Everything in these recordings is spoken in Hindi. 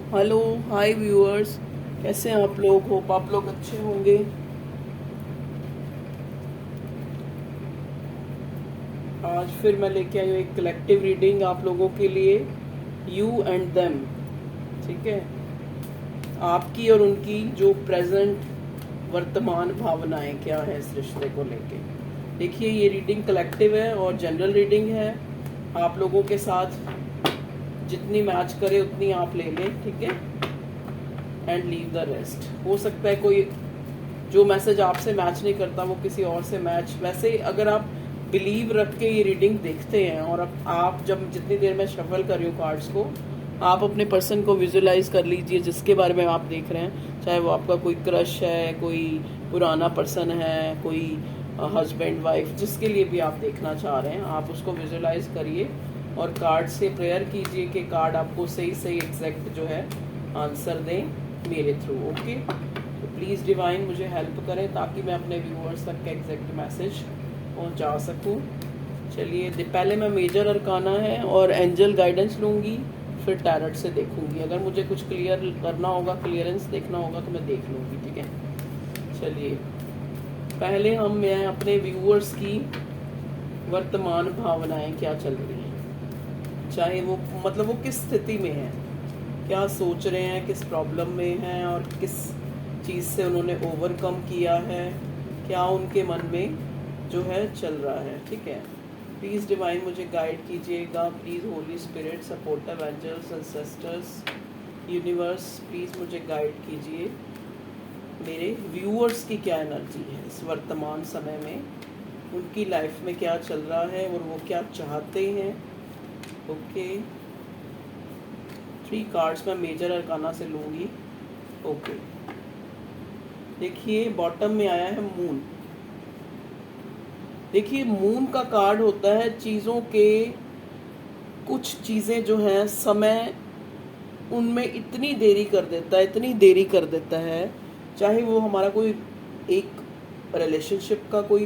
हेलो, हाय व्यूअर्स। कैसे हैं आप लोग? होप आप लोग अच्छे होंगे। आज फिर मैं लेके आई हूँ एक कलेक्टिव रीडिंग आप लोगों के लिए, यू एंड देम। ठीक है, आपकी और उनकी जो प्रेजेंट वर्तमान भावनाएं क्या है इस रिश्ते को लेके। देखिए, ये रीडिंग कलेक्टिव है और जनरल रीडिंग है। आप लोगों के साथ जितनी मैच करे उतनी आप ले लें, ठीक है, एंड लीव द रेस्ट। हो सकता है कोई जो मैसेज आपसे मैच नहीं करता वो किसी और से मैच। वैसे अगर आप बिलीव रख के ये रीडिंग देखते हैं और अब आप जब जितनी देर में शफल कर रही हूँ कार्ड्स को, आप अपने पर्सन को विजुलाइज कर लीजिए जिसके बारे में आप देख रहे हैं। चाहे वो आपका कोई क्रश है, कोई पुराना पर्सन है, कोई हस्बैंड वाइफ, जिसके लिए भी आप देखना चाह रहे हैं, आप उसको विजुलाइज करिए और कार्ड से प्रेयर कीजिए कि कार्ड आपको सही सही एग्जैक्ट जो है आंसर दें मेरे थ्रू। ओके, तो प्लीज़ डिवाइन मुझे हेल्प करें ताकि मैं अपने व्यूअर्स तक का एग्जैक्ट मैसेज पहुंचा सकूं। चलिए, पहले मैं मेजर अरकाना है और एंजल गाइडेंस लूँगी, फिर टैरट से देखूंगी। अगर मुझे कुछ क्लियर करना होगा, क्लियरेंस देखना होगा तो मैं देख लूँगी। ठीक है, चलिए पहले मैं अपने व्यूअर्स की वर्तमान भावनाएं क्या चल रही हैं, चाहे वो मतलब वो किस स्थिति में है, क्या सोच रहे हैं, किस प्रॉब्लम में हैं और किस चीज़ से उन्होंने ओवरकम किया है, क्या उनके मन में जो है चल रहा है। ठीक है, प्लीज़ डिवाइन मुझे गाइड कीजिएगा। Please holy spirit, supportive angels, ancestors, universe, please मुझे गाइड कीजिए। मेरे व्यूअर्स की क्या एनर्जी है इस वर्तमान समय में, उनकी लाइफ में क्या चल रहा है और वो क्या चाहते हैं। ओके, 3 कार्ड्स मैं मेजर अरकाना से लूँगी। ओके, देखिए बॉटम में आया है मून। देखिए, मून का कार्ड होता है चीज़ों के, कुछ चीज़ें जो हैं समय उनमें इतनी देरी कर देता है, इतनी देरी कर देता है। चाहे वो हमारा कोई एक रिलेशनशिप का कोई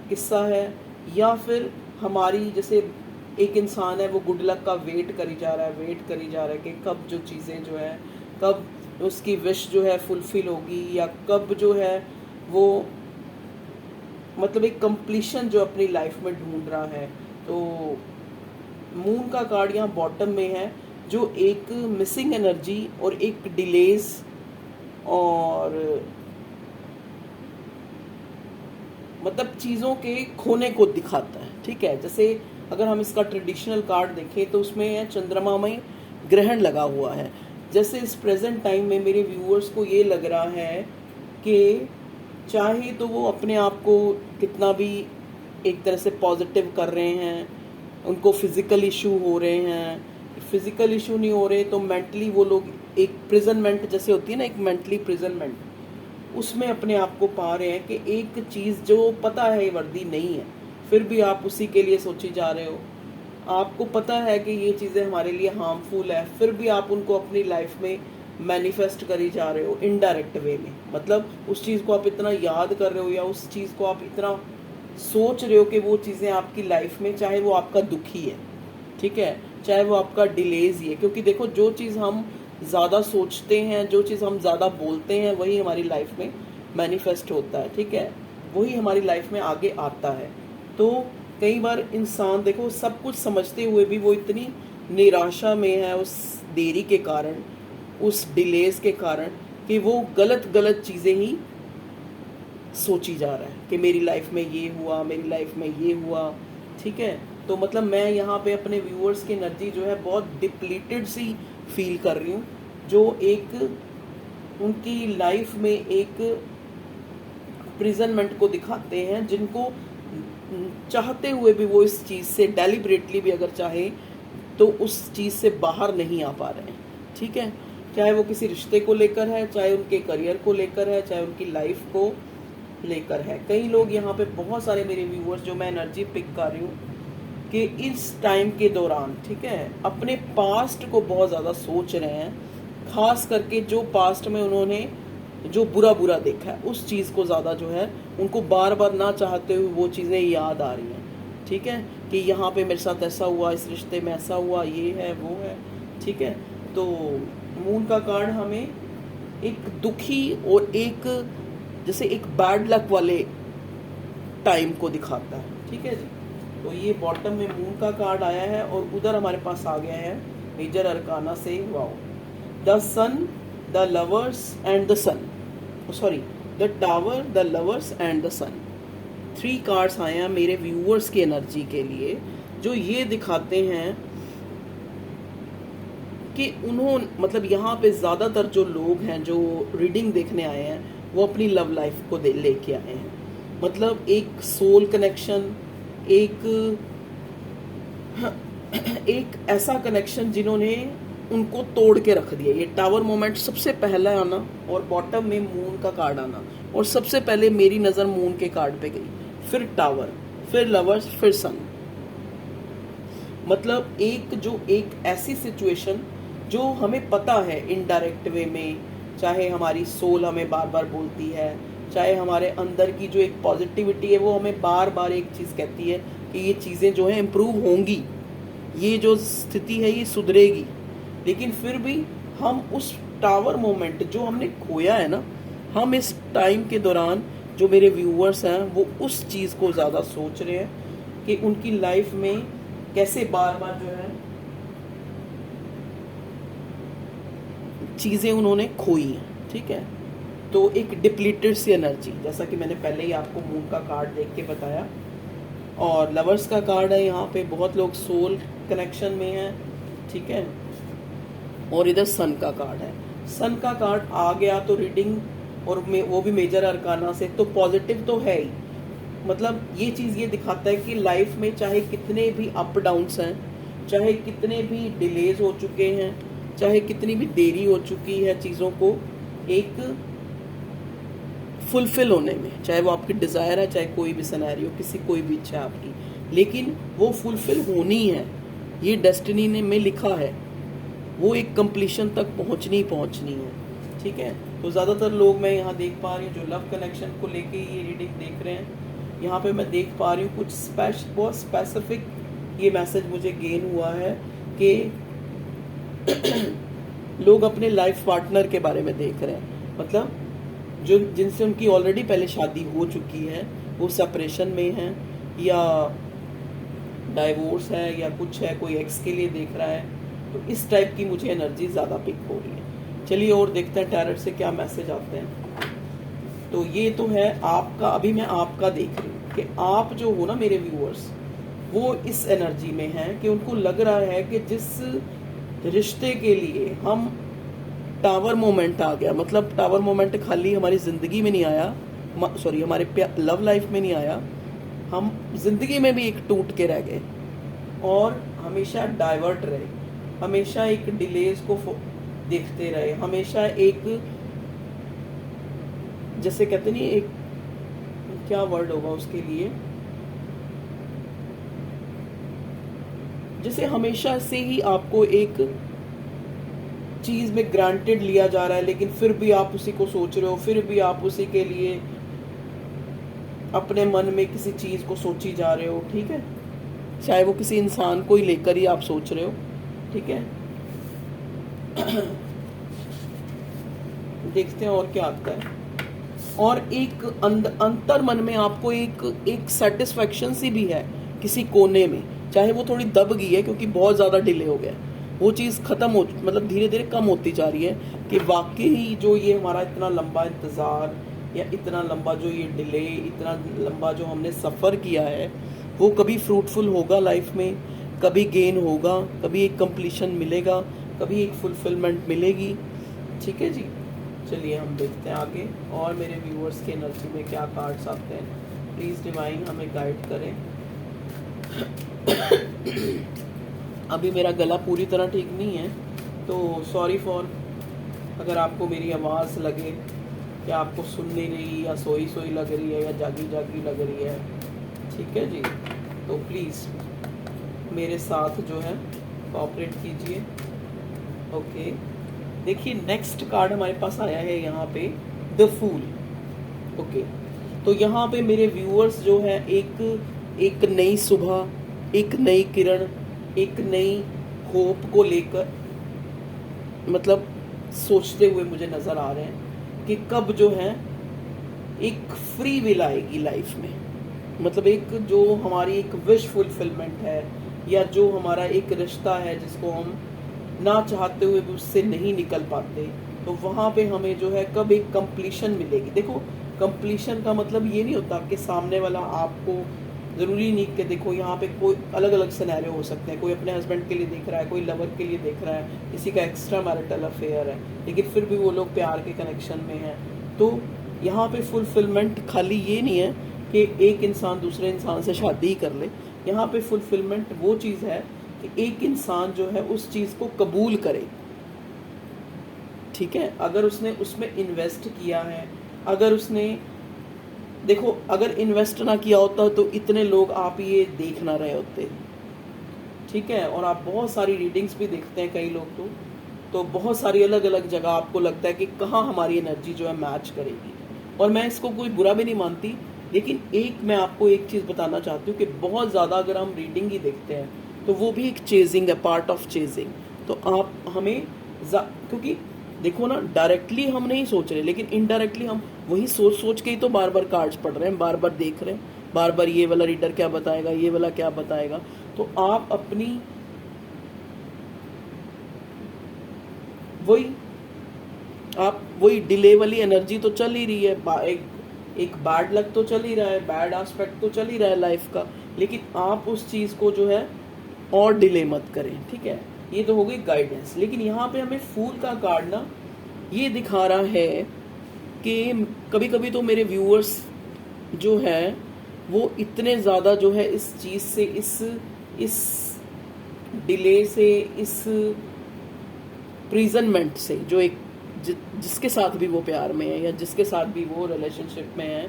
किस्सा है या फिर हमारी, जैसे एक इंसान है वो गुड लक का वेट करी जा रहा है, वेट करी जा रहा है कि कब जो चीज़ें जो है, कब उसकी विश जो है फुलफिल होगी, या कब जो है वो मतलब एक कंप्लीशन जो अपनी लाइफ में ढूंढ रहा है। तो मून का कार्ड यहाँ बॉटम में है, जो एक मिसिंग एनर्जी और एक डिलेज और मतलब चीज़ों के खोने को दिखाता है। ठीक है, जैसे अगर हम इसका ट्रेडिशनल कार्ड देखें तो उसमें चंद्रमा में ग्रहण लगा हुआ है। जैसे इस प्रेजेंट टाइम में मेरे व्यूअर्स को ये लग रहा है कि चाहे तो वो अपने आप को कितना भी एक तरह से पॉजिटिव कर रहे हैं, उनको फिजिकल इशू हो रहे हैं, फिजिकल इशू नहीं हो रहे तो मेंटली वो लोग एक प्रिजनमेंट जैसे होती है ना, एक मेंटली प्रिजनमेंट, उसमें अपने आप को पा रहे हैं कि एक चीज़ जो पता है ये वर्दी नहीं है, फिर भी आप उसी के लिए सोची जा रहे हो। आपको पता है कि ये चीज़ें हमारे लिए हार्मफुल है, फिर भी आप उनको अपनी लाइफ में मैनिफेस्ट करी जा रहे हो इनडायरेक्ट वे में। मतलब उस चीज़ को आप इतना याद कर रहे हो या उस चीज़ को आप इतना सोच रहे हो कि वो चीज़ें आपकी लाइफ में, चाहे वो आपका दुख ही है, ठीक है, चाहे वो आपका डिलेज ही है। क्योंकि देखो, जो चीज़ हम ज़्यादा सोचते हैं, जो चीज़ हम ज़्यादा बोलते हैं, वही हमारी लाइफ में मैनिफेस्ट होता है। ठीक है, वही हमारी लाइफ में आगे आता है। तो कई बार इंसान देखो सब कुछ समझते हुए भी वो इतनी निराशा में है उस देरी के कारण, उस डिलेज के कारण, कि वो गलत गलत चीज़ें ही सोची जा रहा है कि मेरी लाइफ में ये हुआ, मेरी लाइफ में ये हुआ। ठीक है, तो मतलब मैं यहाँ पे अपने व्यूअर्स की एनर्जी जो है बहुत डिप्लीटेड सी फील कर रही हूँ, जो एक उनकी लाइफ में एक प्रिजनमेंट को दिखाते हैं, जिनको चाहते हुए भी वो इस चीज़ से डेलिबरेटली भी अगर चाहे तो उस चीज़ से बाहर नहीं आ पा रहे हैं। ठीक है, चाहे वो किसी रिश्ते को लेकर है, चाहे उनके करियर को लेकर है, चाहे उनकी लाइफ को लेकर है। कई लोग यहाँ पे, बहुत सारे मेरे व्यूअर्स जो मैं एनर्जी पिक कर रही हूँ कि इस टाइम के दौरान, ठीक है, अपने पास्ट को बहुत ज़्यादा सोच रहे हैं। खास करके जो पास्ट में उन्होंने जो बुरा बुरा देखा है, उस चीज़ को ज़्यादा जो है उनको बार बार ना चाहते हुए वो चीज़ें याद आ रही हैं। ठीक है, कि यहाँ पे मेरे साथ ऐसा हुआ, इस रिश्ते में ऐसा हुआ, ये है वो है। ठीक है, तो मून का कार्ड हमें एक दुखी और एक जैसे एक बैड लक वाले टाइम को दिखाता है, ठीक है जी। तो ये बॉटम में मून का कार्ड आया है और उधर हमारे पास आ गया है मेजर अरकाना से, wow, the sun, the lovers and the sun, sorry, the tower, the lovers and the sun. 3 cards आए हैं मेरे व्यूअर्स की एनर्जी के लिए, जो ये दिखाते हैं कि उन्होंने मतलब यहाँ पे ज़्यादातर जो लोग हैं जो रीडिंग देखने आए हैं वो अपनी लव लाइफ को लेके आए हैं। मतलब एक सोल कनेक्शन, एक ऐसा कनेक्शन जिन्होंने उनको तोड़ के रख दिया। ये टावर मोमेंट सबसे पहला आना और बॉटम में मून का कार्ड आना, और सबसे पहले मेरी नज़र मून के कार्ड पे गई, फिर टावर, फिर लवर्स, फिर सन। मतलब एक ऐसी सिचुएशन जो हमें पता है इनडायरेक्ट वे में, चाहे हमारी सोल हमें बार बार बोलती है, चाहे हमारे अंदर की जो एक पॉजिटिविटी है वो हमें बार बार एक चीज़ कहती है कि ये चीज़ें जो हैं इम्प्रूव होंगी, ये जो स्थिति है ये सुधरेगी। लेकिन फिर भी हम उस टावर मोमेंट जो हमने खोया है ना, हम इस टाइम के दौरान जो मेरे व्यूअर्स हैं वो उस चीज़ को ज़्यादा सोच रहे हैं कि उनकी लाइफ में कैसे बार बार जो है चीज़ें उन्होंने खोई हैं, ठीक है। तो एक डिप्लीटेड सी एनर्जी, जैसा कि मैंने पहले ही आपको मून का कार्ड देख के बताया, और लवर्स का कार्ड है यहाँ पे, बहुत लोग सोल कनेक्शन में हैं, ठीक है। और इधर सन का कार्ड है। सन का कार्ड आ गया तो रीडिंग, और वो भी मेजर अरकाना से, तो पॉजिटिव तो है ही। मतलब ये चीज़ ये दिखाता है कि लाइफ में चाहे कितने भी अप डाउन्स हैं, चाहे कितने भी डिलेज हो चुके हैं, चाहे कितनी भी देरी हो चुकी है चीज़ों को एक फुलफिल होने में, चाहे वो आपकी डिज़ायर है, चाहे कोई भी सिनेरियो, किसी कोई भी इच्छा आपकी, लेकिन वो फुलफिल होनी है। ये डेस्टिनी ने में लिखा है, वो एक कंप्लीशन तक पहुंचनी है, ठीक है। तो ज़्यादातर लोग मैं यहाँ देख पा रही हूँ जो लव कनेक्शन को लेके ये रीडिंग देख रहे हैं, यहाँ पे मैं देख पा रही हूँ कुछ बहुत स्पेसिफिक ये मैसेज मुझे गेन हुआ है कि लोग अपने लाइफ पार्टनर के बारे में देख रहे हैं। मतलब जो जिनसे उनकी ऑलरेडी पहले शादी हो चुकी है वो सेपरेशन में हैं, या डाइवोर्स है, या कुछ है, कोई एक्स के लिए देख रहा है। तो इस टाइप की मुझे एनर्जी ज़्यादा पिक हो रही है। चलिए और देखते हैं टैरेट से क्या मैसेज आते हैं। तो ये तो है आपका, अभी मैं आपका देख रही हूँ कि आप जो हो ना मेरे व्यूअर्स, वो इस एनर्जी में हैं कि उनको लग रहा है कि जिस रिश्ते के लिए हम टावर मोमेंट आ गया, मतलब टावर मोमेंट खाली हमारी ज़िंदगी में नहीं आया, सॉरी हमारे लव लाइफ में नहीं आया, हम जिंदगी में भी एक टूट के रह गए और हमेशा डाइवर्ट रहे, हमेशा एक डिलेज को देखते रहे, हमेशा एक जैसे कहते नहीं, एक क्या वर्ड होगा उसके लिए, जैसे हमेशा से ही आपको एक चीज में ग्रांटेड लिया जा रहा है, लेकिन फिर भी आप उसी को सोच रहे हो, फिर भी आप उसी के लिए अपने मन में किसी चीज को सोची जा रहे हो, ठीक है। चाहे वो किसी इंसान को ही लेकर ही आप सोच रहे हो, ठीक है। देखते हैं और क्या आता है। और एक अंतर मन में आपको एक सेटिस्फेक्शन सी भी है किसी कोने में, चाहे वो थोड़ी दब गई है क्योंकि बहुत ज़्यादा डिले हो गया, वो चीज़ ख़त्म हो, मतलब धीरे धीरे कम होती जा रही है कि वाकई जो ये हमारा इतना लंबा इंतज़ार या इतना लंबा जो ये डिले, इतना लंबा जो हमने सफ़र किया है, वो कभी फ्रूटफुल होगा लाइफ में, कभी गेन होगा, कभी एक कंप्लीशन मिलेगा, कभी एक फुलफिलमेंट मिलेगी, ठीक है जी। चलिए हम देखते हैं आगे और मेरे व्यूअर्स के एनर्जी में क्या कार्ड्स आते हैं। प्लीज़ डिवाइन हमें गाइड करें। अभी मेरा गला पूरी तरह ठीक नहीं है, तो सॉरी फॉर अगर आपको मेरी आवाज़ लगे कि आपको सुन नहीं रही, या सोई सोई लग रही है, या जागी जागी लग रही है, ठीक है जी। तो प्लीज़ मेरे साथ जो है कोऑपरेट कीजिए। ओके, देखिए नेक्स्ट कार्ड हमारे पास आया है यहाँ पे द फूल। ओके, तो यहाँ पे मेरे व्यूअर्स जो है एक नई सुबह, एक नई किरण, एक नई होप को लेकर, मतलब सोचते हुए मुझे नज़र आ रहे हैं कि कब जो है एक फ्री विल आएगी लाइफ में, मतलब एक जो हमारी एक विश फुलफिलमेंट है, या जो हमारा एक रिश्ता है जिसको हम ना चाहते हुए भी उससे नहीं निकल पाते, तो वहाँ पे हमें जो है कब एक कंप्लीशन मिलेगी। देखो, कंप्लीशन का मतलब ये नहीं होता कि सामने वाला आपको, ज़रूरी नहीं कि देखो यहाँ पे कोई अलग अलग सिनेरियो हो सकते हैं, कोई अपने हस्बैंड के लिए देख रहा है, कोई लवर के लिए देख रहा है, किसी का एक्स्ट्रा मैरिटल अफेयर है, लेकिन फिर भी वो लोग प्यार के कनेक्शन में हैं। तो यहाँ पे फुलफिलमेंट खाली ये नहीं है कि एक इंसान दूसरे इंसान से शादी ही कर ले। यहाँ पे फुलफिलमेंट वो चीज़ है कि एक इंसान जो है उस चीज़ को कबूल करे, ठीक है। अगर उसने उसमें इन्वेस्ट किया है, अगर उसने, देखो अगर इन्वेस्ट ना किया होता तो इतने लोग आप ये देख ना रहे होते, ठीक है। और आप बहुत सारी रीडिंग्स भी देखते हैं कई लोग तो बहुत सारी अलग अलग जगह आपको लगता है कि कहाँ हमारी एनर्जी जो है मैच करेगी। और मैं इसको कोई बुरा भी नहीं मानती, लेकिन एक मैं आपको एक चीज़ बताना चाहती हूँ कि बहुत ज़्यादा अगर हम रीडिंग ही देखते हैं तो वो भी एक चेजिंग है, पार्ट ऑफ चेजिंग। तो आप हमें क्योंकि देखो ना, डायरेक्टली हम नहीं सोच रहे, लेकिन इनडायरेक्टली हम वही सोच सोच के ही तो बार बार कार्ड्स पढ़ रहे हैं, बार बार देख रहे हैं, बार बार ये वाला रीडर क्या बताएगा, ये वाला क्या बताएगा। तो आप अपनी वही डिले वाली एनर्जी तो चल ही रही है, एक बैड लक तो चल ही रहा है, बैड एस्पेक्ट तो चल ही रहा है लाइफ का, लेकिन आप उस चीज़ को जो है और डिले मत करें, ठीक है। ये तो हो गई गाइडेंस। लेकिन यहाँ पे हमें फूल का कार्ड ना ये दिखा रहा है कि कभी कभी तो मेरे व्यूअर्स जो है वो इतने ज़्यादा जो है इस चीज़ से, इस डिले से, इस प्रिजनमेंट से, जो एक जिसके साथ भी वो प्यार में है या जिसके साथ भी वो रिलेशनशिप में है,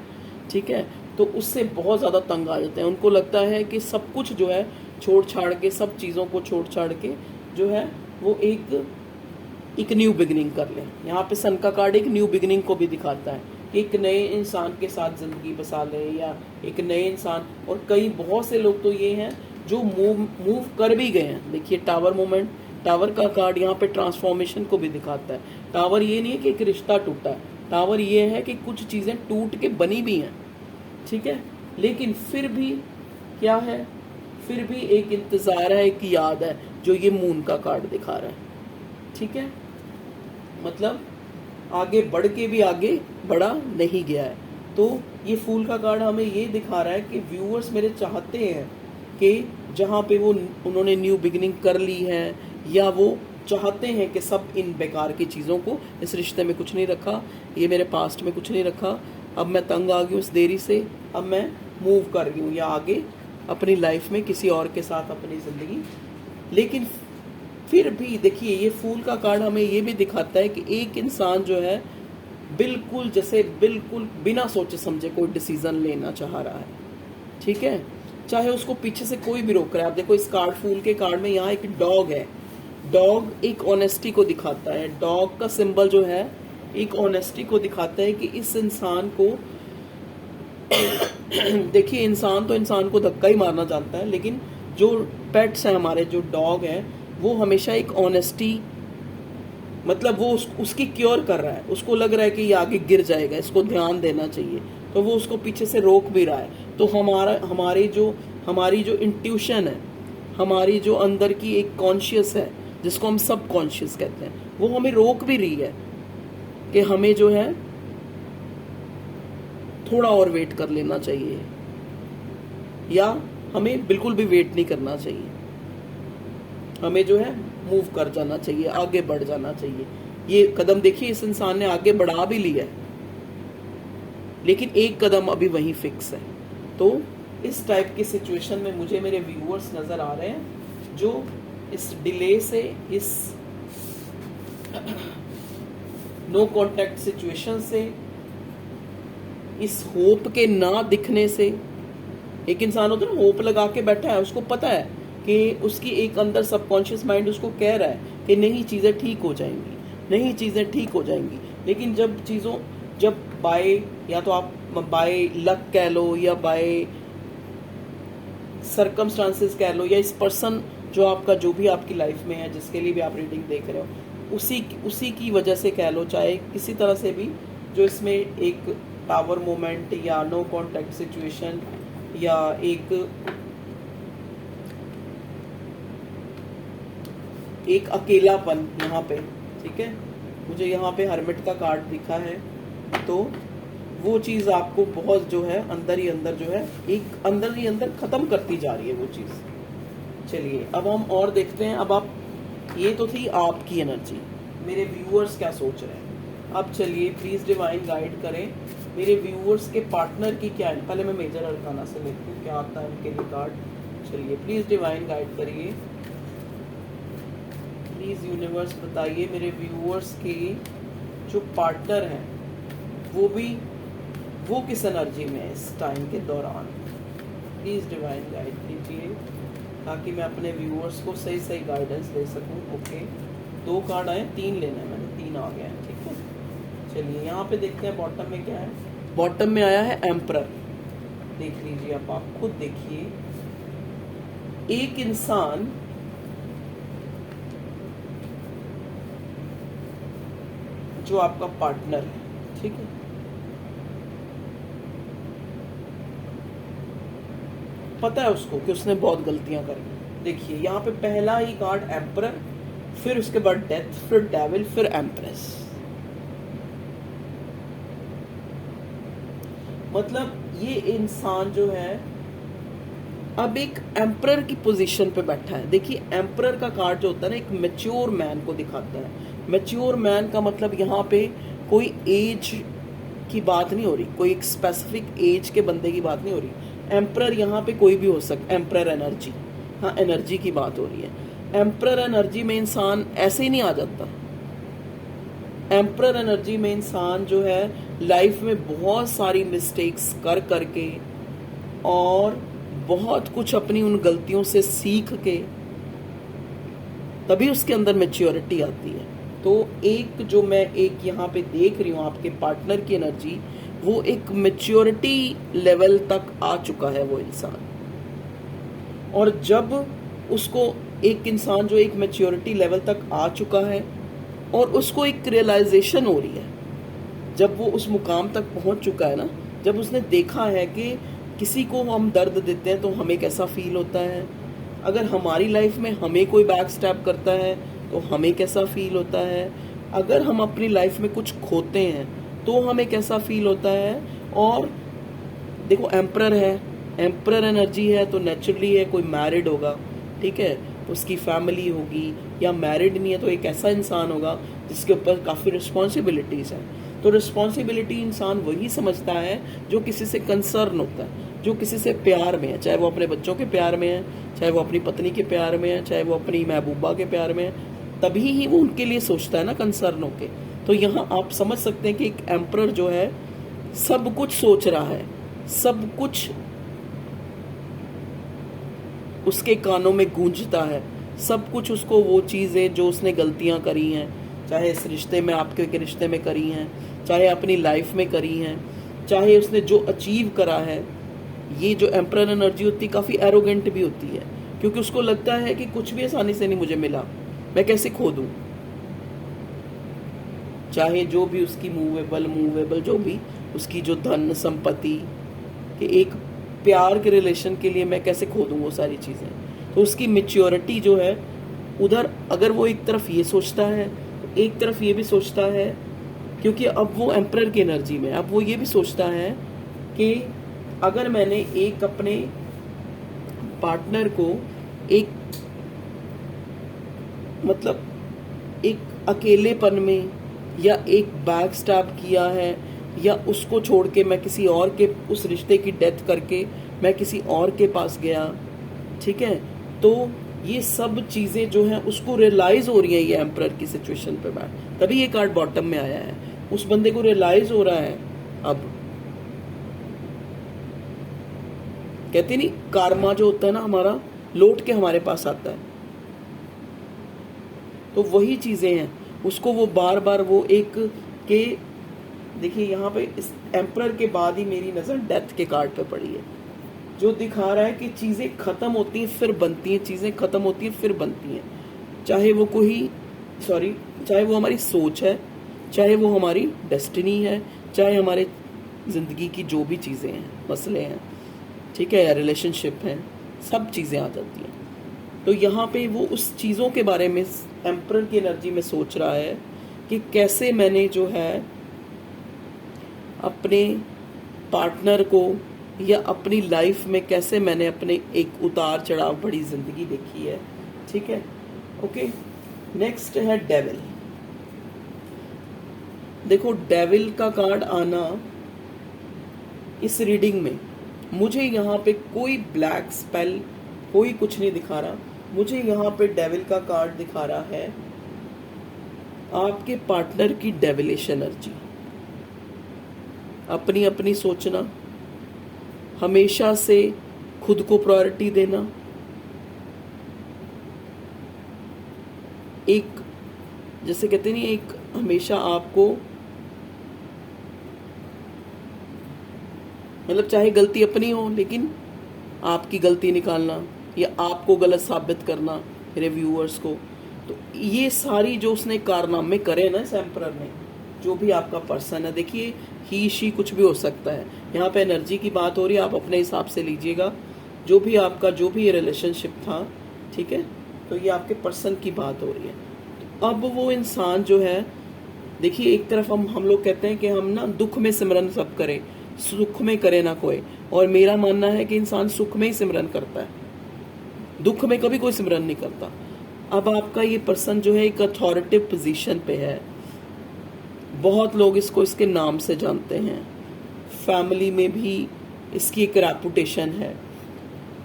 ठीक है, तो उससे बहुत ज़्यादा तंग आ जाते हैं। उनको लगता है कि सब कुछ जो है छोड़ छाड़ के, सब चीज़ों को छोड़ छाड़ के जो है वो एक न्यू बिगिनिंग कर लें। यहाँ पे सन का कार्ड एक न्यू बिगिनिंग को भी दिखाता है, एक नए इंसान के साथ ज़िंदगी बसा लें, या एक नए इंसान। और कई बहुत से लोग तो ये हैं जो मूव कर भी गए हैं। देखिए टावर मोमेंट, टावर का कार्ड यहाँ पे ट्रांसफॉर्मेशन को भी दिखाता है। टावर ये नहीं है कि एक रिश्ता टूटा है, टावर ये है कि कुछ चीज़ें टूट के बनी भी हैं, ठीक है, लेकिन फिर भी क्या है, फिर भी एक इंतज़ार है, एक याद है, जो ये मून का कार्ड दिखा रहा है, ठीक है। मतलब आगे बढ़ के भी आगे बढ़ा नहीं गया है। तो ये फूल का कार्ड हमें ये दिखा रहा है कि व्यूअर्स मेरे चाहते हैं कि जहाँ पे वो उन्होंने न्यू बिगिनिंग कर ली है, या वो चाहते हैं कि सब इन बेकार की चीज़ों को, इस रिश्ते में कुछ नहीं रखा, ये मेरे पास्ट में कुछ नहीं रखा, अब मैं तंग आ गई उस देरी से, अब मैं मूव कर रही हूँ या आगे अपनी लाइफ में किसी और के साथ अपनी ज़िंदगी। लेकिन फिर भी देखिए ये फूल का कार्ड हमें ये भी दिखाता है कि एक इंसान जो है बिल्कुल बिना सोचे समझे कोई डिसीज़न लेना चाह रहा है, ठीक है, चाहे उसको पीछे से कोई भी रोक रहा है। आप देखो इस कार्ड, फूल के कार्ड में यहाँ एक डॉग है, डॉग एक ऑनेस्टी को दिखाता है। डॉग का सिंबल जो है एक ऑनेस्टी को दिखाता है कि इस इंसान को देखिए इंसान तो इंसान को धक्का ही मारना जानता है, लेकिन जो पेट्स हैं हमारे, जो डॉग हैं, वो हमेशा एक ऑनेस्टी, मतलब वो उसकी क्योर कर रहा है, उसको लग रहा है कि ये आगे गिर जाएगा, इसको ध्यान देना चाहिए, तो वो उसको पीछे से रोक भी रहा है। तो हमारी जो इंट्यूशन है, हमारी जो अंदर की एक कॉन्शियस है, जिसको हम सब कॉन्शियस कहते हैं, वो हमें रोक भी रही है कि हमें जो है थोड़ा और वेट कर लेना चाहिए, या हमें बिल्कुल भी वेट नहीं करना चाहिए, हमें जो है मूव कर जाना चाहिए, आगे बढ़ जाना चाहिए। ये कदम देखिए इस इंसान ने आगे बढ़ा भी लिया है, लेकिन एक कदम अभी वहीं फिक्स है। तो इस टाइप की सिचुएशन में मुझे मेरे व्यूअर्स नजर आ रहे हैं जो इस डिले से, इस नो कांटेक्ट सिचुएशन से, इस होप के ना दिखने से। एक इंसान होता है ना, होप लगा के बैठा है, उसको पता है कि उसकी एक अंदर सबकॉन्शियस माइंड उसको कह रहा है कि नहीं चीज़ें ठीक हो जाएंगी, नहीं चीज़ें ठीक हो जाएंगी, लेकिन जब बाय, या तो आप बाय लक कह लो, या बाय सर्कमस्टांसेस कह लो, या इस पर्सन जो आपका, जो भी आपकी लाइफ में है, जिसके लिए भी आप रीडिंग देख रहे हो, उसी की वजह से कह लो, चाहे किसी तरह से भी, जो इसमें एक टावर मोमेंट या नो कांटेक्ट सिचुएशन या एक अकेलापन यहाँ पे, ठीक है, मुझे यहाँ पे हर्मिट का कार्ड दिखा है, तो वो चीज़ आपको बहुत जो है अंदर ही अंदर जो है एक अंदर ही अंदर खत्म करती जा रही है वो चीज़। चलिए अब हम और देखते हैं। अब आप, ये तो थी आपकी एनर्जी, मेरे व्यूअर्स क्या सोच रहे हैं। अब चलिए प्लीज़ डिवाइन गाइड करें मेरे व्यूअर्स के पार्टनर की क्या है। पहले मैं मेजर अरकाना से देखती हूँ क्या आता है उनके लिए कार्ड। चलिए प्लीज़ डिवाइन गाइड करिए, प्लीज़ यूनिवर्स बताइए मेरे व्यूअर्स के जो पार्टनर हैं वो किस एनर्जी में है इस टाइम के दौरान। प्लीज़ डिवाइन गाइड कीजिए ताकि मैं अपने व्यूअर्स को सही सही गाइडेंस दे सकूं। ओके, 2 कार्ड आए, 3 लेने हैं मैंने, 3 आ गए हैं, ठीक है। चलिए यहाँ पे देखते हैं बॉटम में क्या है। बॉटम में आया है एम्परर। देख लीजिए, आप खुद देखिए, एक इंसान जो आपका पार्टनर है, ठीक है, पता है उसको कि उसने बहुत गलतियां करी। देखिए यहाँ पे पहला ही कार्ड एम्परर, फिर उसके बाद डेथ, फिर डेविल, फिर एम्प्रेस। मतलब ये इंसान जो है अब एक एम्परर की पोजीशन पे बैठा है। देखिए एम्परर का कार्ड जो होता है ना, एक मैच्योर मैन को दिखाता है। मैच्योर मैन का मतलब यहाँ पे कोई एज की बात नहीं हो रही, कोई एक स्पेसिफिक एज के बंदे की बात नहीं हो रही। एम्परर यहाँ पे कोई भी हो सकता, एम्परर एनर्जी, हाँ एनर्जी की बात हो रही है। एम्परर एनर्जी में इंसान ऐसे ही नहीं आ जाता। एम्परर एनर्जी में इंसान जो है लाइफ में बहुत सारी मिस्टेक्स कर करके और बहुत कुछ अपनी उन गलतियों से सीख के तभी उसके अंदर मैच्योरिटी आती है। तो एक जो मैं एक यहाँ पे देख रही हूँ आपके पार्टनर की एनर्जी, वो एक मैच्योरिटी लेवल तक आ चुका है वो इंसान। और जब उसको एक इंसान जो एक मैच्योरिटी लेवल तक आ चुका है और उसको एक रियलाइजेशन हो रही है, जब वो उस मुकाम तक पहुंच चुका है ना, जब उसने देखा है कि किसी को हम दर्द देते हैं तो हमें कैसा फील होता है, अगर हमारी लाइफ में हमें कोई बैक स्टैप करता है तो हमें कैसा फील होता है, अगर हम अपनी लाइफ में कुछ खोते हैं तो हमें कैसा फील होता है। और देखो एम्परर है, एम्परर एनर्जी है तो नेचुरली है कोई मैरिड होगा, ठीक है, उसकी फैमिली होगी, या मैरिड नहीं है तो एक ऐसा इंसान होगा जिसके ऊपर काफ़ी रिस्पॉन्सिबिलिटीज़ हैं। तो रिस्पॉन्सिबिलिटी इंसान वही समझता है जो किसी से कंसर्न होता है, जो किसी से प्यार में है, चाहे वो अपने बच्चों के प्यार में है, चाहे वो अपनी पत्नी के प्यार में है, चाहे वो अपनी महबूबा के प्यार में है, तभी ही वो उनके लिए सोचता है ना, कंसर्न होके। तो यहाँ आप समझ सकते हैं कि एक एम्परर जो है सब कुछ सोच रहा है, सब कुछ उसके कानों में गूंजता है, सब कुछ उसको वो चीज़ें जो उसने गलतियां करी हैं, चाहे इस रिश्ते में, आपके के रिश्ते में करी हैं, चाहे अपनी लाइफ में करी हैं, चाहे उसने जो अचीव करा है। ये जो एम्परर एनर्जी होती है काफ़ी एरोगेंट भी होती है, क्योंकि उसको लगता है कि कुछ भी आसानी से नहीं मुझे मिला, मैं कैसे खो दूं। चाहे जो भी उसकी मूवेबल जो भी उसकी जो धन संपत्ति कि एक प्यार के रिलेशन के लिए मैं कैसे खो दूं वो सारी चीज़ें। तो उसकी मैच्योरिटी जो है उधर, अगर वो एक तरफ ये सोचता है तो एक तरफ ये भी सोचता है, क्योंकि अब वो एम्परर की एनर्जी में, अब वो ये भी सोचता है कि अगर मैंने एक अपने पार्टनर को एक मतलब एक अकेलेपन में या एक बैक स्टैब किया है, या उसको छोड़ के मैं किसी और के, उस रिश्ते की डेथ करके मैं किसी और के पास गया, ठीक है, तो ये सब चीज़ें जो हैं उसको रियलाइज हो रही है ये एम्परर की सिचुएशन पे बैठ, तभी ये कार्ड बॉटम में आया है। उस बंदे को रियलाइज हो रहा है, अब कहते नहीं कार्मा जो होता है ना हमारा, लौट के हमारे पास आता है, तो वही चीज़ें हैं। उसको वो बार बार वो एक के, देखिए यहाँ पे इस एम्परर के बाद ही मेरी नज़र डेथ के कार्ड पे पड़ी है, जो दिखा रहा है कि चीज़ें ख़त्म होती हैं फिर बनती हैं, चीज़ें ख़त्म होती हैं फिर बनती हैं। चाहे वो कोई सॉरी, चाहे वो हमारी सोच है, चाहे वो हमारी डेस्टिनी है, चाहे हमारे ज़िंदगी की जो भी चीज़ें हैं, मसले हैं, ठीक है, या रिलेशनशिप हैं, सब चीज़ें आ जाती हैं। तो यहाँ पे वो उस चीज़ों के बारे में एम्परर की एनर्जी में सोच रहा है कि कैसे मैंने जो है अपने पार्टनर को या अपनी लाइफ में कैसे मैंने अपने एक उतार चढ़ाव बड़ी ज़िंदगी देखी है, ठीक है। ओके, नेक्स्ट है डेविल। देखो, डेविल का कार्ड आना इस रीडिंग में, मुझे यहाँ पे कोई ब्लैक स्पेल, कोई कुछ नहीं दिखा रहा। मुझे यहाँ पे डेविल का कार्ड दिखा रहा है आपके पार्टनर की डेविलिश एनर्जी, अपनी अपनी सोचना, हमेशा से खुद को प्रायोरिटी देना, एक जैसे कहते नहीं, एक हमेशा आपको, मतलब चाहे गलती अपनी हो लेकिन आपकी गलती निकालना या आपको गलत साबित करना मेरे व्यूअर्स को। तो ये सारी जो उसने कारनामे करे ना इस एम्परर ने, जो भी आपका पर्सन है, देखिए ही शी कुछ भी हो सकता है, यहाँ पे एनर्जी की बात हो रही है, आप अपने हिसाब से लीजिएगा। जो भी आपका जो भी रिलेशनशिप था, ठीक है, तो ये आपके पर्सन की बात हो रही है। तो अब वो इंसान जो है, देखिए एक तरफ हम लोग कहते हैं कि हम ना दुख में सिमरन सब करें, सुख में करे ना कोई, और मेरा मानना है कि इंसान सुख में ही सिमरन करता है, दुख में कभी कोई सिमरन नहीं करता। अब आपका ये पर्सन जो है एक अथॉरिटिव पोजीशन पे है, बहुत लोग इसको इसके नाम से जानते हैं, फैमिली में भी इसकी एक रेपुटेशन है।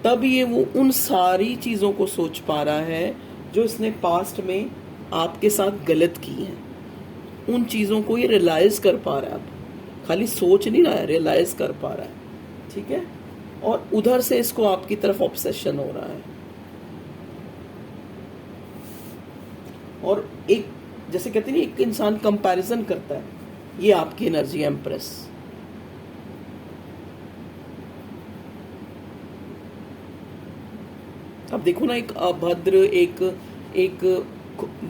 तब ये वो उन सारी चीज़ों को सोच पा रहा है जो इसने पास्ट में आपके साथ गलत की हैं, उन चीज़ों को ये रियलाइज कर पा रहा है। अब खाली सोच नहीं रहा है, रियलाइज कर पा रहा है, ठीक है। और उधर से इसको आपकी तरफ ऑब्सेशन हो रहा है। और एक जैसे कहते नहीं, एक इंसान कंपैरिजन करता है, ये आपकी एनर्जी एम्प्रेस। अब देखो ना, एक अभद्र, एक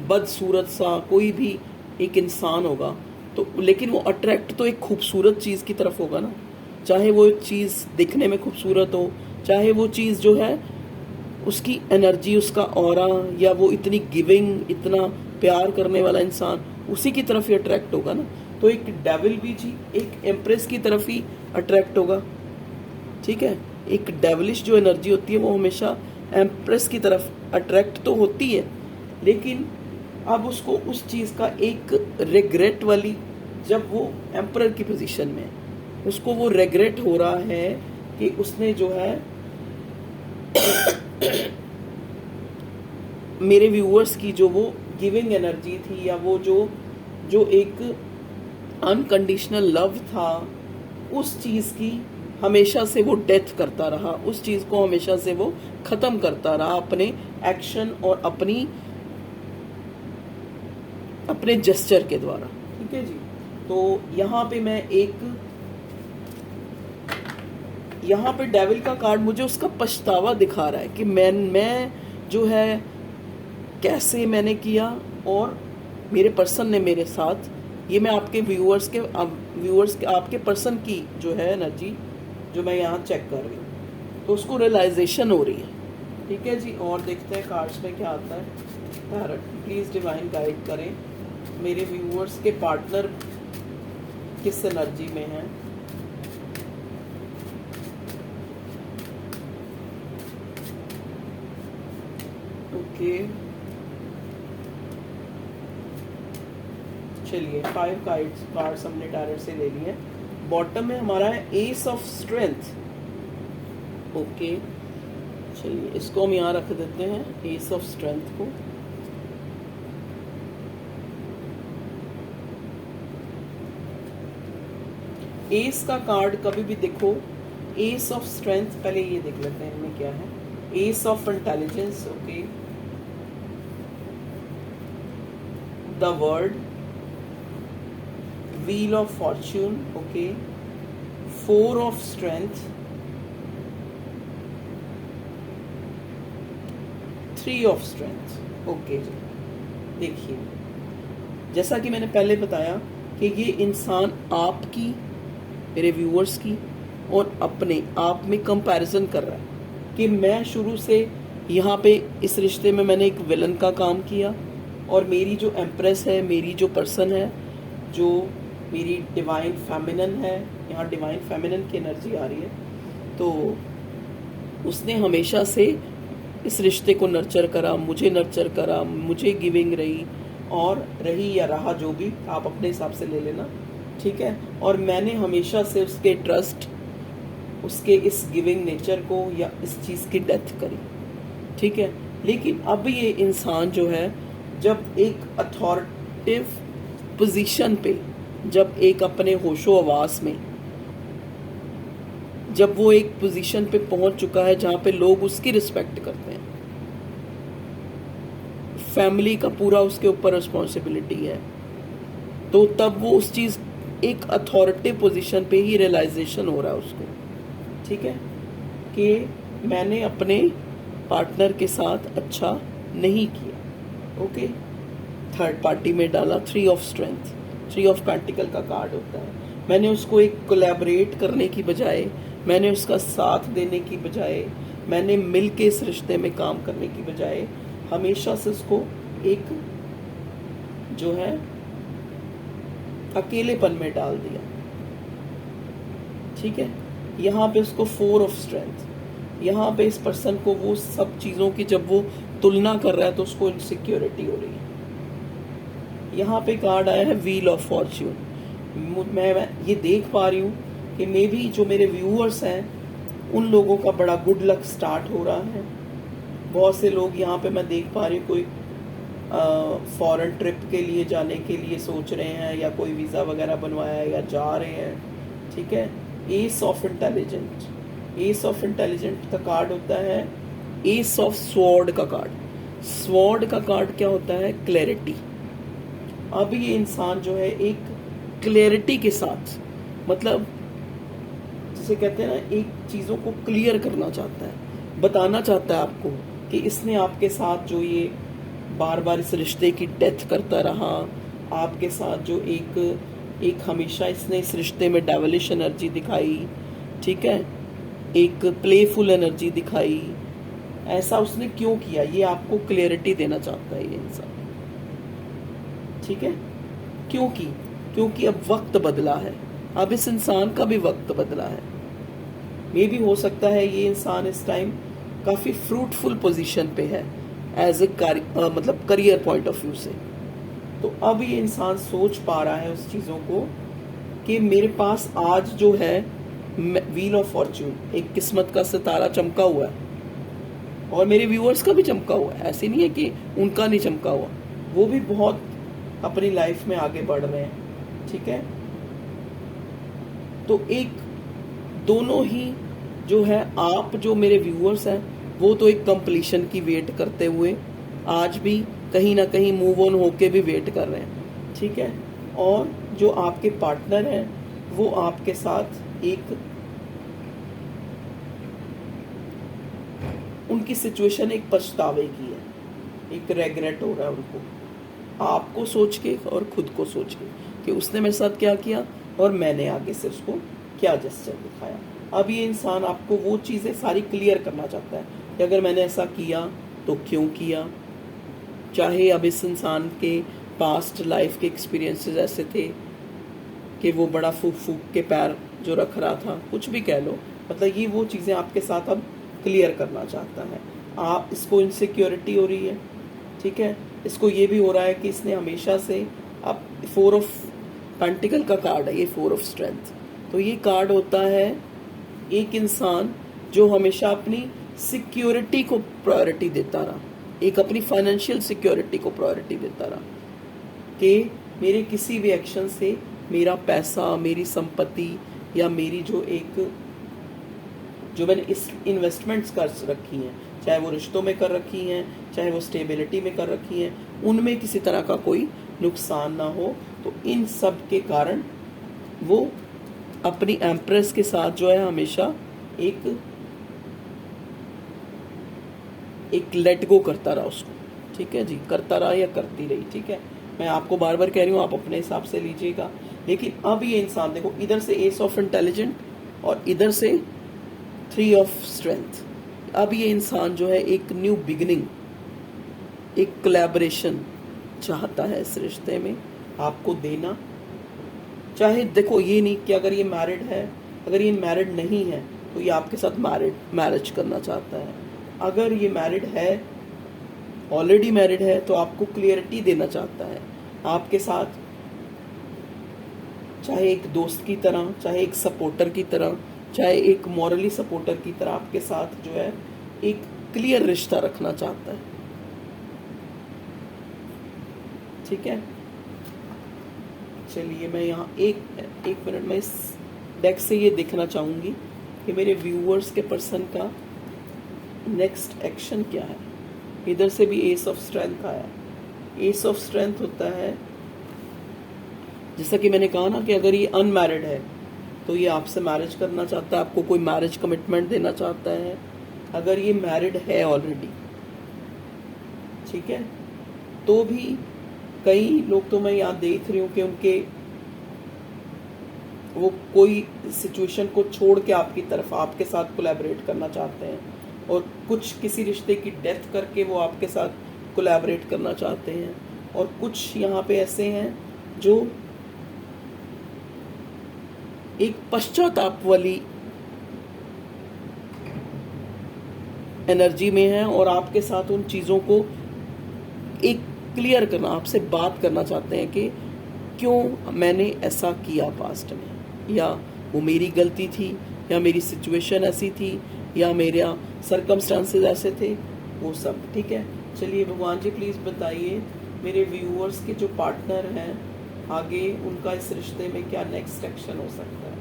बदसूरत सा कोई भी एक इंसान होगा, तो लेकिन वो अट्रैक्ट तो एक खूबसूरत चीज़ की तरफ होगा ना, चाहे वो चीज़ दिखने में खूबसूरत हो, चाहे वो चीज़ जो है उसकी एनर्जी, उसका ऑरा, या वो इतनी गिविंग, इतना प्यार करने वाला इंसान, उसी की तरफ ही अट्रैक्ट होगा ना। तो एक डेविल भी जी एक एम्प्रेस की तरफ ही अट्रैक्ट होगा, ठीक है। एक डेविलिश जो एनर्जी होती है वो हमेशा एम्प्रेस की तरफ अट्रैक्ट तो होती है, लेकिन अब उसको उस चीज़ का एक रिग्रेट वाली, जब वो एम्परर की पोजीशन में, उसको वो रिग्रेट हो रहा है कि उसने जो है मेरे व्यूअर्स की जो वो गिविंग एनर्जी थी, या वो जो एक अनकंडीशनल लव था, उस चीज़ की हमेशा से वो डेथ करता रहा, उस चीज़ को हमेशा से वो ख़त्म करता रहा अपने एक्शन और अपने जेस्चर के द्वारा, ठीक है जी। तो यहाँ पे डेविल का कार्ड मुझे उसका पछतावा दिखा रहा है कि मैं जो है कैसे मैंने किया, और मेरे पर्सन ने मेरे साथ, ये मैं आपके व्यूअर्स के आपके पर्सन की जो है एनर्जी जो मैं यहाँ चेक कर रही हूँ, तो उसको रियलाइजेशन हो रही है, ठीक है जी। और देखते हैं कार्ड्स में क्या आता है। प्लीज़ डिवाइन गाइड करें मेरे व्यूअर्स के पार्टनर किस एनर्जी में है। ओके, चलिए 5 कार्ड्स हमने टैरेट से ले लिए। बॉटम में हमारा है एस ऑफ स्ट्रेंथ। ओके, चलिए इसको हम यहाँ रख देते हैं, एस ऑफ स्ट्रेंथ को। एस का कार्ड कभी भी देखो, एस ऑफ स्ट्रेंथ, पहले ये देख लेते हैं इनमें क्या है। Ace of intelligence, okay, the world, wheel of fortune, okay, 4 of strength, 3 of strength. Okay जी, देखिए जैसा कि मैंने पहले बताया कि ये इंसान आपकी, मेरे व्यूअर्स की और अपने आप में कंपैरिजन कर रहा है कि मैं शुरू से यहाँ पे इस रिश्ते में मैंने एक विलन का काम किया और मेरी जो एम्प्रेस है, मेरी जो पर्सन है, जो मेरी डिवाइन फेमिनिन है, यहाँ डिवाइन फेमिनिन की एनर्जी आ रही है, तो उसने हमेशा से इस रिश्ते को नर्चर करा, मुझे नर्चर करा, मुझे गिविंग रही और रही या रहा, जो भी आप अपने हिसाब से ले लेना, ठीक है। और मैंने हमेशा से उसके ट्रस्ट, उसके इस गिविंग नेचर को या इस चीज़ की डेथ करी, ठीक है। लेकिन अब ये इंसान जो है, जब एक अथॉरिटिव पोजीशन पे, जब एक अपने होशो आवास में, जब वो एक पोजीशन पे पहुंच चुका है जहां पे लोग उसकी रिस्पेक्ट करते हैं, फैमिली का पूरा उसके ऊपर रिस्पॉन्सिबिलिटी है, तो तब वो उस चीज़, एक अथॉरिटिव पोजीशन पे ही रियलाइजेशन हो रहा है उसको, ठीक है, कि मैंने अपने पार्टनर के साथ अच्छा नहीं किया। ओके, थर्ड पार्टी में डाला 3 ऑफ स्ट्रेंथ, 3 ऑफ पेंटिकल का कार्ड होता है। मैंने उसको एक कोलैबोरेट करने की बजाय, मैंने उसका साथ देने की बजाय, मैंने मिल के इस रिश्ते में काम करने की बजाय हमेशा से उसको एक जो है अकेलेपन में डाल दिया, ठीक है। यहाँ पे उसको 4 ऑफ स्ट्रेंथ, यहाँ पे इस पर्सन को वो सब चीज़ों की जब वो तुलना कर रहा है तो उसको इनसिक्योरिटी हो रही है। यहाँ पे कार्ड आया है व्हील ऑफ फॉर्च्यून। मैं ये देख पा रही हूँ कि मे बी जो मेरे व्यूअर्स हैं उन लोगों का बड़ा गुड लक स्टार्ट हो रहा है। बहुत से लोग यहाँ पे मैं देख पा रही हूँ, कोई फॉरेन ट्रिप के लिए जाने के लिए सोच रहे हैं या कोई वीज़ा वगैरह बनवाया है या जा रहे हैं, ठीक है। Ace of intelligent, S of intelligent का कार्ड होता है एस ऑफ स्वॉर्ड का कार्ड। स्वॉर्ड का कार्ड क्या होता है? क्लैरिटी। अब ये इंसान जो है एक क्लैरिटी के साथ, मतलब जिसे कहते हैं ना, एक चीज़ों को क्लियर करना चाहता है, बताना चाहता है आपको कि इसने आपके साथ जो ये बार बार इस रिश्ते की डेथ करता रहा, आपके साथ जो एक हमेशा इसने इस रिश्ते में डेविलिश एनर्जी दिखाई, ठीक है, एक प्लेफुल एनर्जी दिखाई, ऐसा उसने क्यों किया, ये आपको क्लियरिटी देना चाहता है ये इंसान, ठीक है। क्योंकि अब वक्त बदला है, अब इस इंसान का भी वक्त बदला है। मे भी हो सकता है ये इंसान इस टाइम काफ़ी फ्रूटफुल पोजीशन पे है एज ए मतलब करियर पॉइंट ऑफ व्यू से। तो अब ये इंसान सोच पा रहा है उस चीज़ों को कि मेरे पास आज जो है व्हील ऑफ फॉर्च्यून, एक किस्मत का सितारा चमका हुआ है और मेरे व्यूअर्स का भी चमका हुआ है। ऐसे नहीं है कि उनका नहीं चमका हुआ, वो भी बहुत अपनी लाइफ में आगे बढ़ रहे हैं, ठीक है। तो एक दोनों ही जो है, आप जो मेरे व्यूअर्स हैं वो तो एक कंप्लीशन की वेट करते हुए आज भी कहीं ना कहीं मूव ऑन होके भी वेट कर रहे हैं, ठीक है। और जो आपके पार्टनर हैं वो आपके साथ एक, उनकी सिचुएशन एक पछतावे की है, एक रेग्रेट हो रहा है उनको, आपको सोच के और खुद को सोच के कि उसने मेरे साथ क्या किया और मैंने आगे से उसको क्या जेस्चर दिखाया। अब ये इंसान आपको वो चीज़ें सारी क्लियर करना चाहता है कि अगर मैंने ऐसा किया तो क्यों किया। चाहे अब इस इंसान के पास्ट लाइफ के एक्सपीरियंसेस ऐसे थे कि वो बड़ा फूक फूक के पैर जो रख रहा था, कुछ भी कह लो, मतलब ये वो चीज़ें आपके साथ अब क्लियर करना चाहता है। आप इसको इनसिक्योरिटी हो रही है, ठीक है। इसको ये भी हो रहा है कि इसने हमेशा से, अब 4 ऑफ पेंटिकल का कार्ड है ये, 4 ऑफ स्ट्रेंथ। तो ये कार्ड होता है एक इंसान जो हमेशा अपनी सिक्योरिटी को प्रायोरिटी देता रहा, एक अपनी फाइनेंशियल सिक्योरिटी को प्रायोरिटी देता रहा कि मेरे किसी भी एक्शन से मेरा पैसा, मेरी संपत्ति या मेरी जो मैंने इस इन्वेस्टमेंट्स कर रखी हैं, चाहे वो रिश्तों में कर रखी हैं, चाहे वो स्टेबिलिटी में कर रखी हैं, उनमें किसी तरह का कोई नुकसान ना हो। तो इन सब के कारण वो अपनी एम्प्रेस के साथ जो है हमेशा एक लेट गो करता रहा उसको, ठीक है जी, करता रहा या करती रही, ठीक है। मैं आपको बार बार कह रही हूँ, आप अपने हिसाब से लीजिएगा। लेकिन अब ये इंसान देखो, इधर से एस ऑफ इंटेलिजेंट और इधर से 3 ऑफ स्ट्रेंथ। अब ये इंसान जो है एक न्यू बिगिनिंग, एक कोलैबोरेशन चाहता है इस रिश्ते में आपको देना। चाहे देखो ये नहीं कि अगर ये मैरिड है, अगर ये मैरिड नहीं है तो ये आपके साथ मैरिज करना चाहता है। अगर ये मैरिड है, ऑलरेडी मैरिड है, तो आपको क्लियरिटी देना चाहता है आपके साथ, चाहे एक दोस्त की तरह, चाहे एक सपोर्टर की तरह, चाहे एक मॉरली सपोर्टर की तरह आपके साथ जो है एक क्लियर रिश्ता रखना चाहता है। ठीक है, चलिए मैं यहाँ एक मिनट में इस डेक से ये देखना चाहूंगी कि मेरे व्यूअर्स के पर्सन का नेक्स्ट एक्शन क्या है। इधर से भी एस ऑफ स्ट्रेंथ आया। एस ऑफ स्ट्रेंथ होता है, जैसा कि मैंने कहा ना, कि अगर ये अनमैरिड है तो ये आपसे मैरिज करना चाहता है, आपको कोई मैरिज कमिटमेंट देना चाहता है। अगर ये मैरिड है ऑलरेडी, ठीक है, तो भी कई लोग तो मैं यहाँ देख रही हूँ कि उनके वो कोई सिचुएशन को छोड़ के आपकी तरफ, आपके साथ कोलैबोरेट करना चाहते हैं, और कुछ किसी रिश्ते की डेथ करके वो आपके साथ कोलैबोरेट करना चाहते हैं। और कुछ यहाँ पे ऐसे हैं जो एक पश्चाताप वाली एनर्जी में है और आपके साथ उन चीज़ों को एक क्लियर करना, आपसे बात करना चाहते हैं कि क्यों मैंने ऐसा किया पास्ट में, या वो मेरी गलती थी, या मेरी सिचुएशन ऐसी थी, या मेरा सर्कमस्टांसेस ऐसे थे, वो सब। ठीक है, चलिए भगवान जी प्लीज़ बताइए मेरे व्यूअर्स के जो पार्टनर हैं आगे उनका इस रिश्ते में क्या नेक्स्ट एक्शन हो सकता है।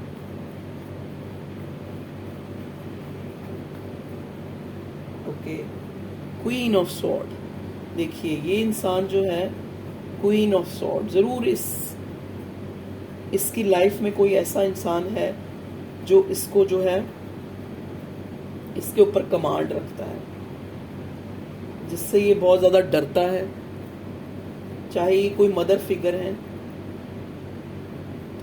Okay, queen of sword. देखिए ये इंसान जो है क्वीन ऑफ सॉर्ड, जरूर इसकी लाइफ में कोई ऐसा इंसान है जो इसको जो है इसके ऊपर कमांड रखता है, जिससे ये बहुत ज्यादा डरता है। चाहे ये कोई मदर फिगर है,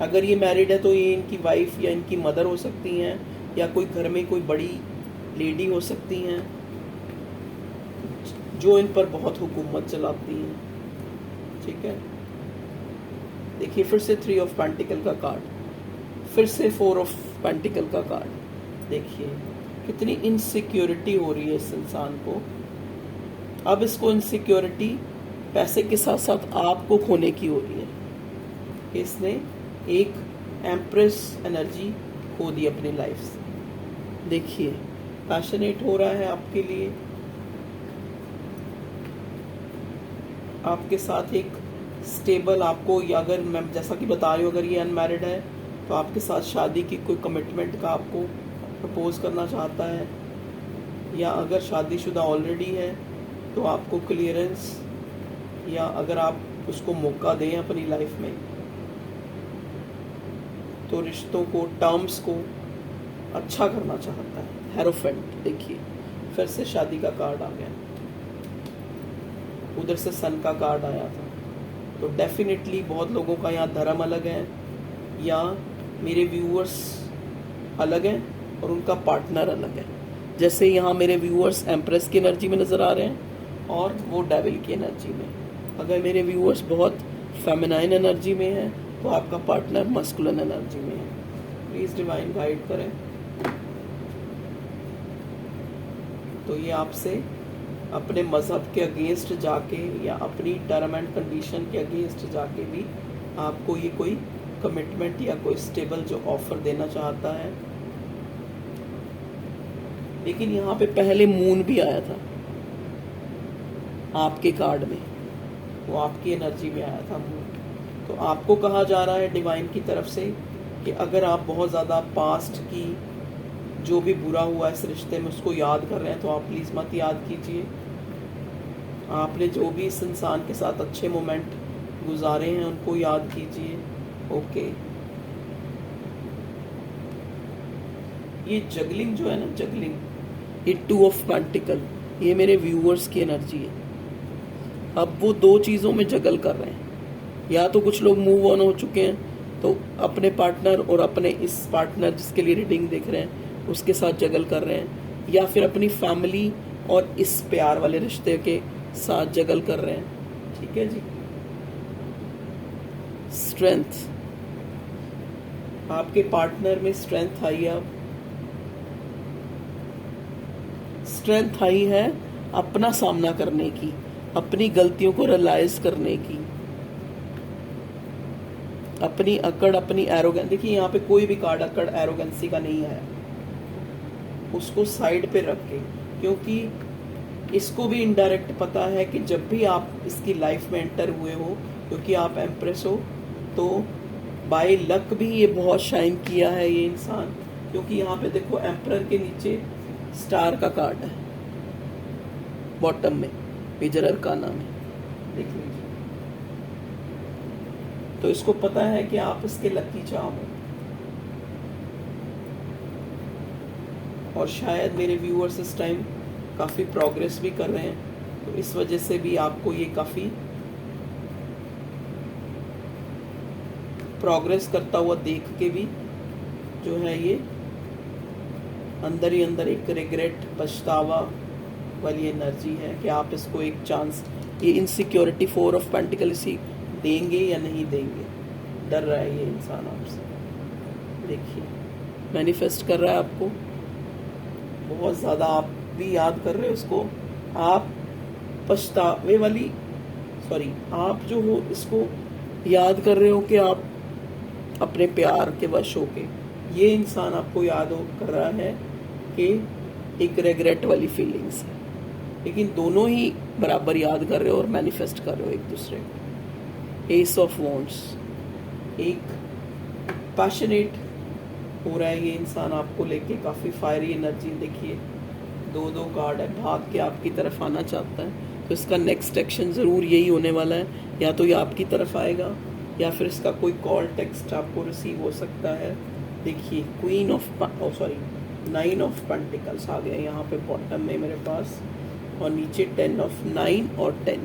अगर ये मैरिड है तो ये इनकी वाइफ या इनकी मदर हो सकती हैं, या कोई घर में कोई बड़ी लेडी हो सकती हैं जो इन पर बहुत हुकूमत चलाती हैं। ठीक है, देखिए फिर से 3 ऑफ पेंटिकल का कार्ड, फिर से 4 ऑफ पेंटिकल का कार्ड। देखिए कितनी इनसिक्योरिटी हो रही है इस इंसान को। अब इसको इनसिक्योरिटी पैसे के साथ साथ आपको खोने की हो रही है। इसने एक एम्प्रेस एनर्जी खो दी अपनी लाइफ से। देखिए पैशनेट हो रहा है आपके लिए, आपके साथ एक स्टेबल, आपको अगर मैं जैसा कि बता रही हूँ, अगर ये अनमैरिड है तो आपके साथ शादी की कोई कमिटमेंट का आपको प्रपोज करना चाहता है, या अगर शादीशुदा ऑलरेडी है तो आपको क्लियरेंस, या अगर आप उसको मौका दें अपनी लाइफ में तो रिश्तों को, टर्म्स को अच्छा करना चाहता है। हेरोफेंट, देखिए फिर से शादी का कार्ड आ गया, उधर से सन का कार्ड आया था। तो डेफिनेटली बहुत लोगों का यहाँ धर्म अलग है, या मेरे व्यूअर्स अलग हैं और उनका पार्टनर अलग है। जैसे यहाँ मेरे व्यूअर्स एम्प्रेस की एनर्जी में नज़र आ रहे हैं और वो डेविल की एनर्जी में। अगर मेरे व्यूअर्स बहुत फेमिनाइन एनर्जी में है तो आपका पार्टनर मस्कुलिन एनर्जी में है। प्लीज़ डिवाइन गाइड करें। तो ये आपसे अपने मज़हब के अगेंस्ट जाके या अपनी टर्म एंड कंडीशन के अगेंस्ट जाके भी आपको ये कोई कमिटमेंट या कोई स्टेबल जो ऑफर देना चाहता है। लेकिन यहाँ पे पहले मून भी आया था आपके कार्ड में, वो आपकी एनर्जी में आया था मून। तो आपको कहा जा रहा है डिवाइन की तरफ से कि अगर आप बहुत ज़्यादा पास्ट की जो भी बुरा हुआ इस रिश्ते में उसको याद कर रहे हैं तो आप प्लीज़ मत याद कीजिए। आपने जो भी इस इंसान के साथ अच्छे मोमेंट गुजारे हैं उनको याद कीजिए। ओके, ये जगलिंग जो है ना, जगलिंग, ये 2 ऑफ पेंटिकल, ये मेरे व्यूअर्स की एनर्जी है। अब वो 2 चीज़ों में जगल कर रहे हैं। या तो कुछ लोग मूव ऑन हो चुके हैं, तो अपने पार्टनर और अपने इस पार्टनर जिसके लिए रीडिंग देख रहे हैं उसके साथ जगल कर रहे हैं, या फिर अपनी फैमिली और इस प्यार वाले रिश्ते के साथ जगल कर रहे हैं। ठीक है जी। स्ट्रेंथ, आपके पार्टनर में स्ट्रेंथ आई है। अब स्ट्रेंथ आई है अपना सामना करने की, अपनी गलतियों को रियलाइज करने की, अपनी अकड़, अपनी एरोगेंस। देखिए यहाँ पे कोई भी कार्ड अकड़ एरोगेंसी का नहीं है, उसको साइड पे रख के, क्योंकि इसको भी इनडायरेक्ट पता है कि जब भी आप इसकी लाइफ में एंटर हुए हो, क्योंकि आप एम्प्रेस हो, तो बाय लक भी ये बहुत शाइन किया है ये इंसान। क्योंकि यहाँ पे देखो एम्परर के नीचे स्टार का कार्ड है बॉटम में, मेजर अरकाना में, देख लीजिए। तो इसको पता है कि आप इसके लकी चार्म हो, और शायद मेरे व्यूअर्स इस टाइम काफ़ी प्रोग्रेस भी कर रहे हैं, तो इस वजह से भी आपको ये काफ़ी प्रोग्रेस करता हुआ देख के भी जो है ये अंदर ही अंदर एक रिग्रेट, पछतावा वाली एनर्जी है कि आप इसको एक चांस, ये इनसिक्योरिटी, 4 ऑफ पेंटिकल इसी देंगे या नहीं देंगे, डर रहा है ये इंसान आपसे। देखिए मैनिफेस्ट कर रहा है आपको बहुत ज़्यादा, आप भी याद कर रहे हो उसको, आप पछतावे वाली, सॉरी, आप जो हो इसको याद कर रहे हो कि आप अपने प्यार के वश हो के, ये इंसान आपको याद हो कर रहा है कि एक रिग्रेट वाली फीलिंग्स है, लेकिन दोनों ही बराबर याद कर रहे हो और मैनिफेस्ट कर रहे हो एक दूसरे को। एस ऑफ वॉन्ड्स, एक पैशनेट हो रहा है ये इंसान आपको लेके, काफ़ी फायरी एनर्जी। देखिए 2 कार्ड है, भाग के आपकी तरफ आना चाहता है, तो इसका नेक्स्ट एक्शन ज़रूर यही होने वाला है, या तो ये आपकी तरफ आएगा या फिर इसका कोई कॉल टेक्स्ट आपको रिसीव हो सकता है। देखिए queen of, sorry, 9 of pentacles आ गया यहाँ पे बॉटम में मेरे पास, और नीचे 10 ऑफ 9 और 10।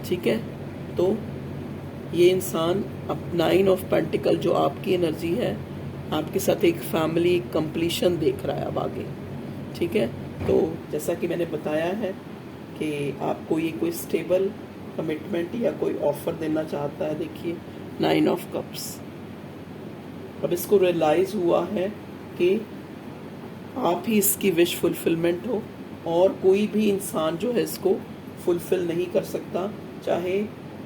ठीक है, तो ये इंसान अब 9 ऑफ पेंटिकल जो आपकी एनर्जी है, आपके साथ एक फैमिली कंप्लीशन देख रहा है अब आगे। ठीक है, तो जैसा कि मैंने बताया है कि आपको ये कोई स्टेबल कमिटमेंट या कोई ऑफर देना चाहता है। देखिए 9 ऑफ कप्स, अब इसको रियलाइज हुआ है कि आप ही इसकी विश फुलफिलमेंट हो, और कोई भी इंसान जो है इसको फुलफिल नहीं कर सकता, चाहे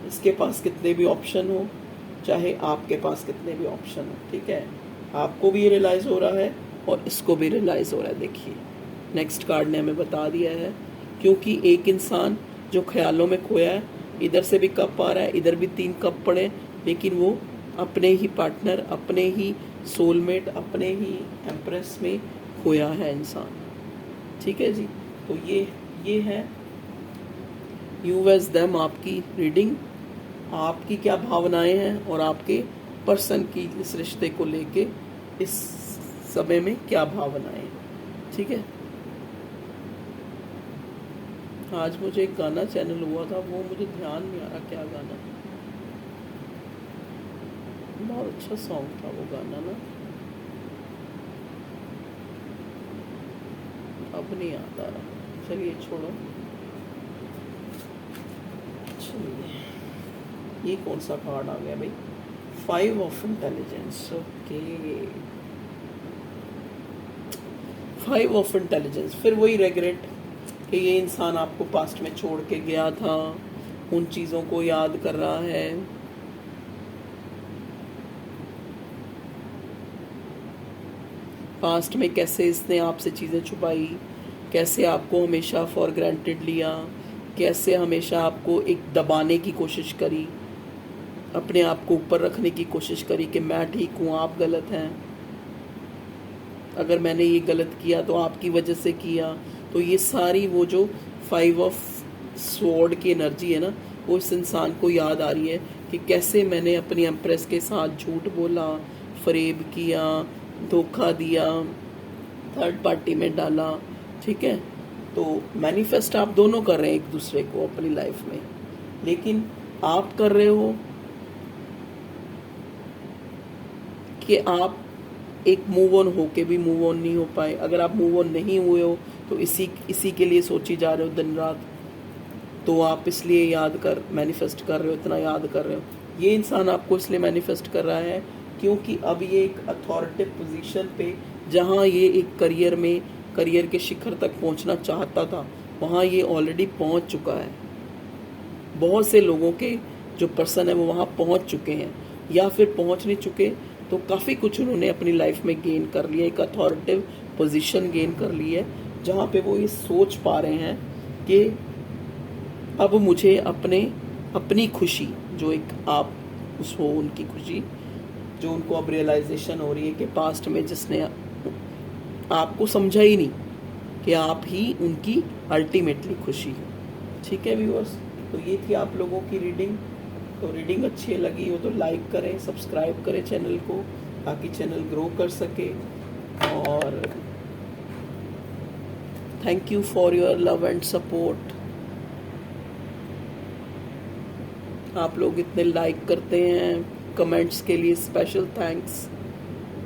इसके पास कितने भी ऑप्शन हो, चाहे आपके पास कितने भी ऑप्शन हो। ठीक है, आपको भी ये रियलाइज़ हो रहा है और इसको भी रियलाइज़ हो रहा है। देखिए नेक्स्ट कार्ड ने हमें बता दिया है, क्योंकि एक इंसान जो ख्यालों में खोया है, इधर से भी कप आ रहा है, इधर भी 3 कप पड़े, लेकिन वो अपने ही पार्टनर, अपने ही सोलमेट, अपने ही एम्प्रेस में खोया है इंसान। ठीक है जी, तो ये है यू एज देम, आपकी रीडिंग, आपकी क्या भावनाएं हैं और आपके पर्सन की इस रिश्ते को लेके इस समय में क्या भावनाएं हैं। ठीक है, आज मुझे एक गाना चैनल हुआ था, वो मुझे ध्यान नहीं आ रहा क्या गाना, बहुत अच्छा सॉन्ग था वो गाना ना, अब नहीं याद आ रहा, चलिए छोड़ो। चलिए ये कौन सा कार्ड आ गया भाई, 5 of intelligence. Okay, 5 of intelligence, फिर वही रेग्रेट कि ये इंसान आपको पास्ट में छोड़ के गया था, उन चीज़ों को याद कर रहा है। पास्ट में कैसे इसने आपसे चीज़ें छुपाई, कैसे आपको हमेशा फॉर ग्रांटेड लिया, कैसे हमेशा आपको एक दबाने की कोशिश करी, अपने आप को ऊपर रखने की कोशिश करी कि मैं ठीक हूँ, आप गलत हैं, अगर मैंने ये गलत किया तो आपकी वजह से किया। तो ये सारी वो जो 5 ऑफ स्वॉर्ड की एनर्जी है ना, वो इस इंसान को याद आ रही है कि कैसे मैंने अपनी एम्प्रेस के साथ झूठ बोला, फरेब किया, धोखा दिया, थर्ड पार्टी में डाला। ठीक है, तो मैनिफेस्ट आप दोनों कर रहे हैं एक दूसरे को अपनी लाइफ में, लेकिन आप कर रहे हो कि आप एक मूव ऑन होके भी मूव ऑन नहीं हो पाए। अगर आप मूव ऑन नहीं हुए हो तो इसी के लिए सोची जा रहे हो दिन रात, तो आप इसलिए याद कर मैनिफेस्ट कर रहे हो, इतना याद कर रहे हो। ये इंसान आपको इसलिए मैनिफेस्ट कर रहा है क्योंकि अब ये एक अथॉरिटिव पोजीशन पे, जहाँ ये एक करियर के शिखर तक पहुंचना चाहता था, वहाँ ये ऑलरेडी पहुंच चुका है। बहुत से लोगों के जो पर्सन है वो वहाँ पहुंच चुके हैं, या फिर पहुंच नहीं चुके तो काफ़ी कुछ उन्होंने अपनी लाइफ में गेन कर लिया, एक अथॉरिटिव पोजीशन गेन कर ली है, जहाँ पे वो ये सोच पा रहे हैं कि अब मुझे अपनी खुशी, जो एक आप उसको उनकी खुशी जो उनको अब रियलाइजेशन हो रही है कि पास्ट में जिसने आपको समझा ही नहीं कि आप ही उनकी अल्टीमेटली खुशी है। ठीक है व्यूअर्स, तो ये थी आप लोगों की रीडिंग। तो रीडिंग अच्छी लगी हो तो लाइक करें, सब्सक्राइब करें चैनल को, ताकि चैनल ग्रो कर सके। और thank you for your love and support. आप लोग इतने लाइक करते हैं, कमेंट्स के लिए स्पेशल थैंक्स,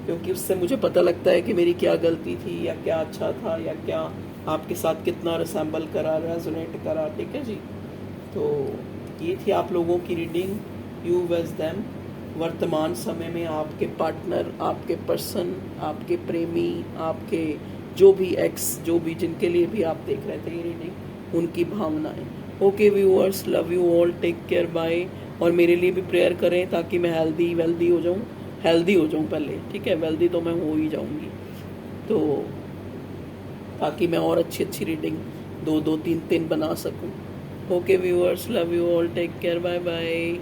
क्योंकि उससे मुझे पता लगता है कि मेरी क्या गलती थी या क्या अच्छा था या क्या आपके साथ कितना रिसेंबल करा, रेजोनेट करा। ठीक है जी, तो ये थी आप लोगों की रीडिंग, यू वर्सेस देम। वर्तमान समय में आपके पार्टनर, आपके पर्सन, आपके प्रेमी, आपके जो भी एक्स, जो भी जिनके लिए भी आप देख रहे थे ये रीडिंग, उनकी भावनाएं। Okay viewers, love you all, take care, bye. और मेरे लिए भी प्रेयर करें ताकि मैं हेल्दी हो जाऊं पहले। ठीक है, वेल्दी तो मैं हो ही जाऊंगी, तो ताकि मैं और अच्छी रीडिंग 2-2 3-3 बना सकूं। Okay viewers, love you all, take care, bye bye.